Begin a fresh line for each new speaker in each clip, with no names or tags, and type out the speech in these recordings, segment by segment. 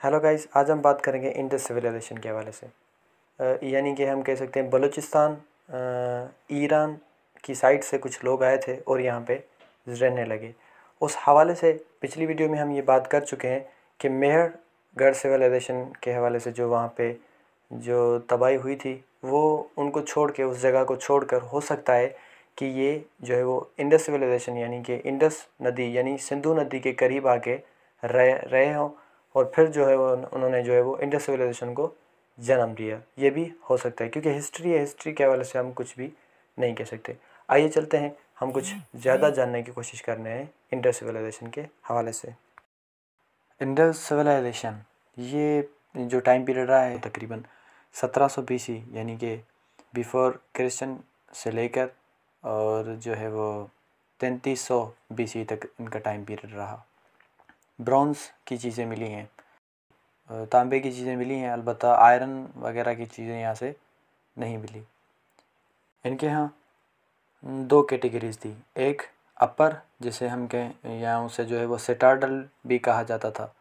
Hello guys, आज हम बात करेंगे इंडस सिविलाइजेशन के हवाले से। यानी कि हम कह सकते हैं बलूचिस्तान, ईरान की साइड से कुछ लोग आए थे और यहाँ पे रहने लगे। उस हवाले से पिछली वीडियो में हम ये बात कर चुके हैं कि मेहरगढ़ सिविलाइजेशन के हवाले से जो वहाँ पे जो तबाही हुई थी वो उनको छोड़ के, उस जगह को छोड़कर, हो सकता है कि ये जो है वो इंडस सिविलाइजेशन यानी कि इंडस नदी यानी सिंधु नदी के करीब आके रहे हों और फिर जो है वो उन्होंने जो है वो इंडस सिविलाइजेशन को जन्म दिया। ये भी हो सकता है क्योंकि हिस्ट्री है, हिस्ट्री के हवाले से हम कुछ भी नहीं कह सकते। आइए चलते हैं, हम कुछ ज़्यादा जानने की कोशिश करने हैं इंडस सिविलाइजेशन के हवाले से। इंडस सिविलाइजेशन ये जो टाइम पीरियड रहा है तकरीबन 1700 BC यानी कि बिफोर क्रिश्चियन से लेकर और जो है वो 3300 BC तक इनका टाइम पीरियड रहा। ब्रॉन्ज़ की चीज़ें मिली हैं, तांबे की चीज़ें मिली हैं, अलबत्ता आयरन वगैरह की चीज़ें यहाँ से नहीं मिली। इनके यहाँ दो कैटेगरीज थी, एक अपर जिसे हम कहें या उसे जो है वो सिटाडल भी कहा जाता था,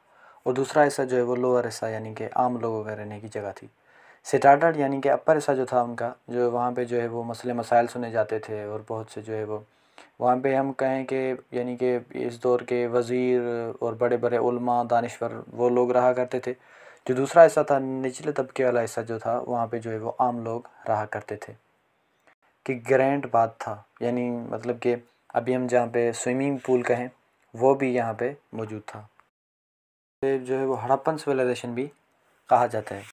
और दूसरा हिस्सा जो है वो लोअर हिस्सा यानी कि आम लोगों का रहने की जगह थी। सिटाडल यानी कि अपर हिस्सा जो था उनका, जो वहाँ पे जो है वो मसले मसाइल सुने जाते थे और बहुत से जो है वो वहाँ पे हम कहें कि यानी कि इस दौर के वज़ीर और बड़े बड़े उलमा दानिश्वर वो लोग रहा करते थे। जो दूसरा हिस्सा था, निचले तबके वाला हिस्सा जो था, वहाँ पे जो है वो आम लोग रहा करते थे। कि ग्रैंड बात था, यानी मतलब कि अभी हम जहाँ पे स्विमिंग पूल कहें वो भी यहाँ पे मौजूद था। जो है वो हड़प्पन सिविलाइजेशन भी कहा जाता है।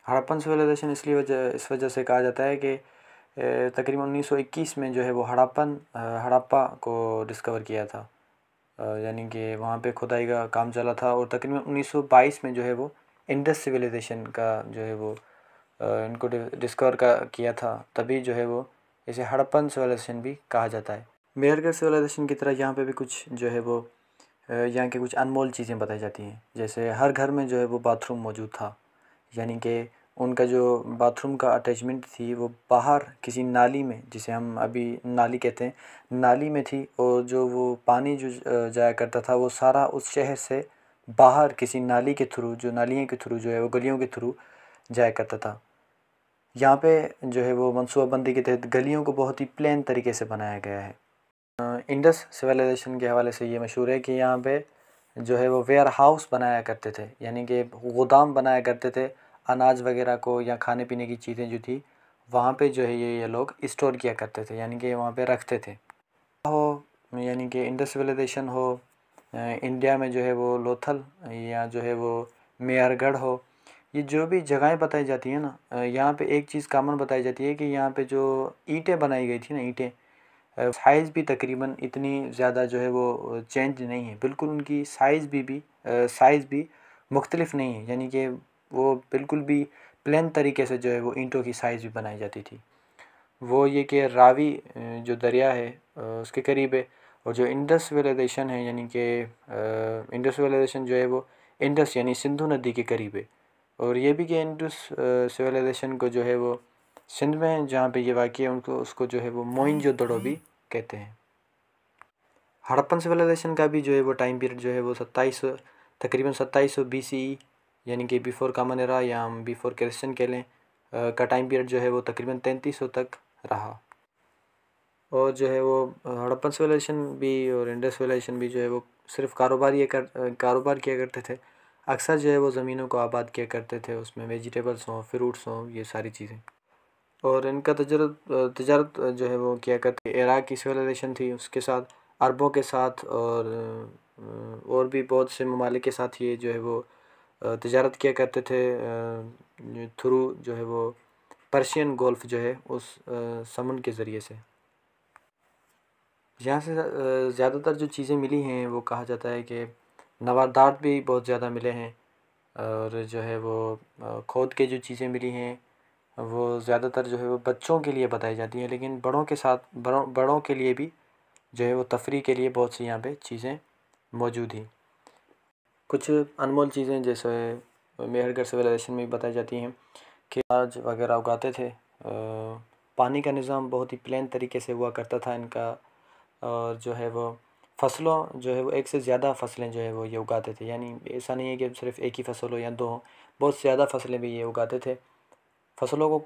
हड़प्पन सिविलाइजेशन इस वजह से कहा जाता है कि तकरीबन 1921 में जो है वो हड़प्पा को डिस्कवर किया था। यानी कि वहाँ पे खुदाई का काम चला था और तकरीबन 1922 में जो है वो इंडस सिविलाइजेशन का जो है वो इनको डिस्कवर किया था। तभी जो है वो इसे हड़प्पन सिविलाइजेशन भी कहा जाता है। मेहरगढ़ सिविलाइजेशन की तरह यहाँ पे भी कुछ जो है वो यहाँ के कुछ अनमोल चीज़ें बताई जाती हैं। जैसे हर घर में जो है वो बाथरूम मौजूद था, यानी कि उनका जो बाथरूम का अटैचमेंट थी वो बाहर किसी नाली में, जिसे हम अभी नाली कहते हैं, नाली में थी, और जो वो पानी जो जाया करता था वो सारा उस शहर से बाहर किसी नाली के थ्रू, जो नालियों के थ्रू जो है वो गलियों के थ्रू जाया करता था। यहाँ पे जो है वो मनसूबाबंदी के तहत गलियों को बहुत ही प्लेन तरीके से बनाया गया है। इंडस सिविलाइजेशन के हवाले से ये मशहूर है कि यहाँ पे जो है वो वेयर हाउस बनाया करते थे, यानी कि गोदाम बनाया करते थे अनाज वगैरह को या खाने पीने की चीज़ें जो थी वहाँ पे जो है ये लोग स्टोर किया करते थे, यानी कि वहाँ पे रखते थे। हो यानी कि इंडस सिविलाइजेशन हो, इंडिया में जो है वो लोथल या जो है वो मेहरगढ़ हो, ये जो भी जगहें बताई जाती हैं ना, यहाँ पे एक चीज़ कॉमन बताई जाती है कि यहाँ पे जो ईंटें बनाई गई थी ना, ईंटें साइज़ भी तकरीबन इतनी ज़्यादा जो है वो चेंज नहीं है, बिल्कुल उनकी साइज़ भी मुख्तलिफ नहीं है, यानी कि वो बिल्कुल भी प्लेन तरीके से जो है वो ईंटों की साइज़ भी बनाई जाती थी। वो ये कि रावी जो दरिया है उसके करीब है, और जो इंडस सिविलाइजेशन है यानी कि इंडस सिविलाइजेशन जो है वो इंडस यानी सिंधु नदी के करीब है। और ये भी कि इंडस सिविलाइजेशन को जो है वो सिंध में जहाँ पे ये वाक़ है उनको उसको जो है वो मोइनजोदड़ो भी कहते हैं। हड़प्पन सिविलाइजेशन का भी जो है वो टाइम पीरियड जो है वो तकरीबन 2700 BCE यानी कि बिफ़ोर कॉमन एरा या हम बिफ़ोर क्रिश्चियन कह लें का टाइम पीरियड जो है वो तकरीबन 3300 तक रहा। और जो है वो हड़प्पन सिविलाइजेशन भी और इंडस सिविलाइजेशन भी जो है वो सिर्फ कारोबार किया करते थे। अक्सर जो है वो ज़मीनों को आबाद किया करते थे, उसमें वेजिटेबल्स हों, फ्रूट्स हों, ये सारी चीज़ें। और इनका तजारत जो है वो किया करते। इराक़ की सिविलाइजेशन थी, उसके साथ अरबों के साथ और भी बहुत से ममालिक के साथ ये जो है वो तजारत किया करते थे थ्रू जो है वो पर्शियन गोल्फ़ जो है उस समुंदर के ज़रिए से। यहाँ से ज़्यादातर जो चीज़ें मिली हैं वो कहा जाता है कि नवादात भी बहुत ज़्यादा मिले हैं, और जो है वो खोद के जो चीज़ें मिली हैं वो ज़्यादातर जो है वो बच्चों के लिए बताई जाती हैं, लेकिन बड़ों के लिए भी जो है वो तफरीह के लिए बहुत सी यहाँ पे चीज़ें मौजूद हैं। कुछ अनमोल चीज़ें जैसे मेहरगढ़ सिविलाइजेशन में बताई जाती हैं कि अनाज वगैरह उगाते थे। पानी का निज़ाम बहुत ही प्लेन तरीके से हुआ करता था इनका, और जो है वो फसलों जो है वो एक से ज़्यादा फसलें जो है वो ये उगाते थे। यानी ऐसा नहीं है कि सिर्फ एक ही फसल हो या दो हो, बहुत से ज़्यादा फसलें भी ये उगाते थे। फसलों को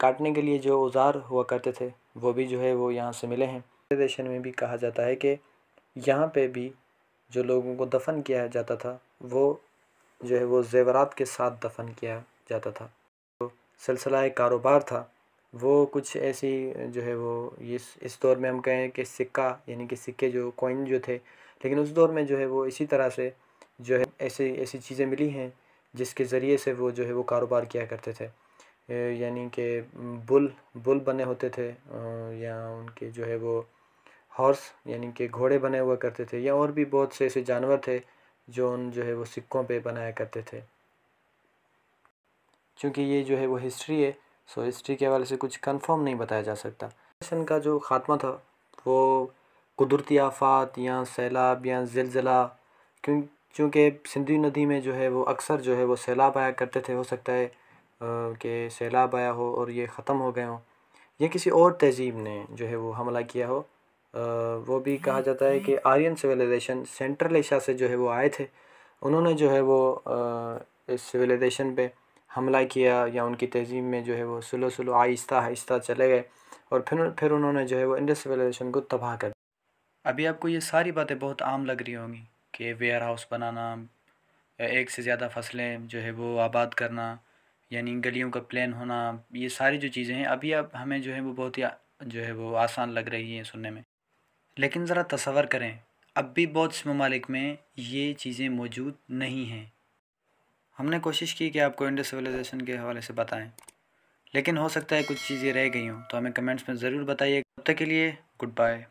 काटने के लिए जो औज़ार हुआ करते थे वो भी जो है वो यहाँ से मिले हैं। देशन में भी कहा जाता है कि यहाँ पे भी जो लोगों को दफन किया जाता था वो जो है वो ज़ेवरात के साथ दफन किया जाता था। तो सिलसिला कारोबार था वो कुछ ऐसी जो है वो इस दौर में हम कहें कि सिक्का यानी कि सिक्के जो कॉइन जो थे, लेकिन उस दौर में जो है वो इसी तरह से जो है ऐसी ऐसी चीज़ें मिली हैं जिसके ज़रिए से वो जो है वो कारोबार किया करते थे। यानी कि बुल बुल बने होते थे या उनके जो है वो हॉर्स यानी कि घोड़े बने हुआ करते थे, या और भी बहुत से ऐसे जानवर थे जो उन जो है वो सिक्कों पे बनाया करते थे। क्योंकि ये जो है वो हिस्ट्री है, सो हिस्ट्री के हवाले से कुछ कंफर्म नहीं बताया जा सकता। सिविलाइजेशन का जो ख़ात्मा था वो कुदरती आफात या सैलाब या ज़िलज़ला, क्योंकि सिंधु नदी में जो है वो अक्सर जो है वो सैलाब आया करते थे। हो सकता है कि सैलाब आया हो और ये ख़त्म हो गए हों, या किसी और तहज़ीब ने जो है वो हमला किया हो। वो भी कहा जाता है कि आर्यन सिविलाइजेशन सेंट्रल एशिया से जो है वो आए थे। उन्होंने जो है वो इस सिविलाइजेशन पे हमला किया, या उनकी तहज़ीब में जो है वो स्लो स्लो आहिस्ता आहिस्ता चले गए, और फिर उन्होंने जो है वो इंडस सिविलाइजेशन को तबाह कर दिया। अभी आपको ये सारी बातें बहुत आम लग रही होंगी कि वेयर हाउस बनाना, एक से ज़्यादा फसलें जो है वो आबाद करना, यानी गलियों का प्लान होना, ये सारी जो चीज़ें हैं अभी अब हमें जो है वो बहुत ही जो है वो आसान लग रही हैं सुनने में। लेकिन ज़रा तसव्वुर करें, अब भी बहुत से ममालिक में ये चीज़ें मौजूद नहीं हैं। हमने कोशिश की कि आपको इंडस सिविलाइजेशन के हवाले से बताएं, लेकिन हो सकता है कुछ चीज़ें रह गई हों, तो हमें कमेंट्स में ज़रूर बताइए। तब तक के लिए गुड बाय।